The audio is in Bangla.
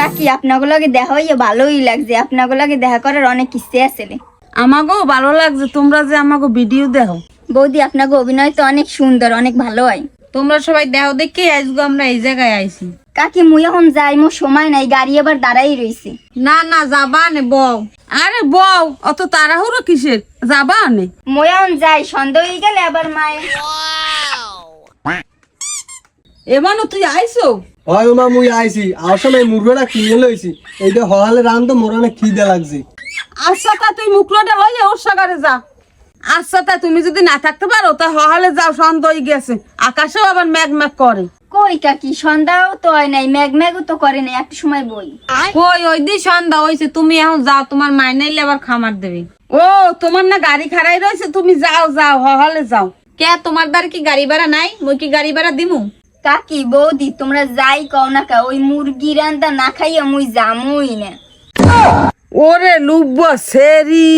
কাকি আপনাগুলোকে দেখা হইয়া ভালোই লাগছে, আপনাগুলোকে দেখা করার অনেক ইচ্ছে আছে। আমাকেও ভালো লাগছে তোমরা যে আমাকে ভিডিও দেখো। বৌদি আপনাকে অভিনয় তো অনেক সুন্দর, অনেক ভালো হয়। তোমরা সবাই দেখো দেখে আজকে আমরা এই জায়গায় আইছি। কাকি মুই এখন যাই, মোর সময় নাই, গাড়ি আবার দাঁড়াই রইছে। না না যাবা নে বউ। আরে বউ অত তাড়াহুড়ো কিসের, যাবা নে। মুই এখন যাই, সন্ধ্যা হয়ে গেলে আবার মায়ে। এবারও তুই আইসো? হয় মা মুই আইছি, আর সময় মুরগিটা কিনে লইছি। এইটা হহালে রান তো মোর অনেক খিদে লাগছে। আচ্ছা তা তুই মুখলোটা লই ওর সাগরে যা। আচ্ছা তা তুমি যদি না থাকতে পারো তা হলে যাও, সন্ধ্যা হয়ে গেছে, আকাশেও আবার ম্যাগ ম্যাগ করে। কই কাকি সন্ধ্যাও তো হয় নাই, ম্যাগ ম্যাগও তো করে নাই, একটু সময় বই। কই ওই দি সন্ধ্যা হইছে, তুমি এখন যাও, তোমার মাই নাইলে আবার খামার দেবে। ও তোমার না গাড়ি খারাই রয়েছে, তুমি যাও যাও হলে যাও। কে তোমার দ্বার কি গাড়ি ভাড়া নাই? মুই কি গাড়ি ভাড়া দিমু? কাকি বৌদি তোমরা যাই কও না কা, ওই মুরগি রান্দা না খাইয়া মুই জামুই না। ওরে লুব্বা সেরি।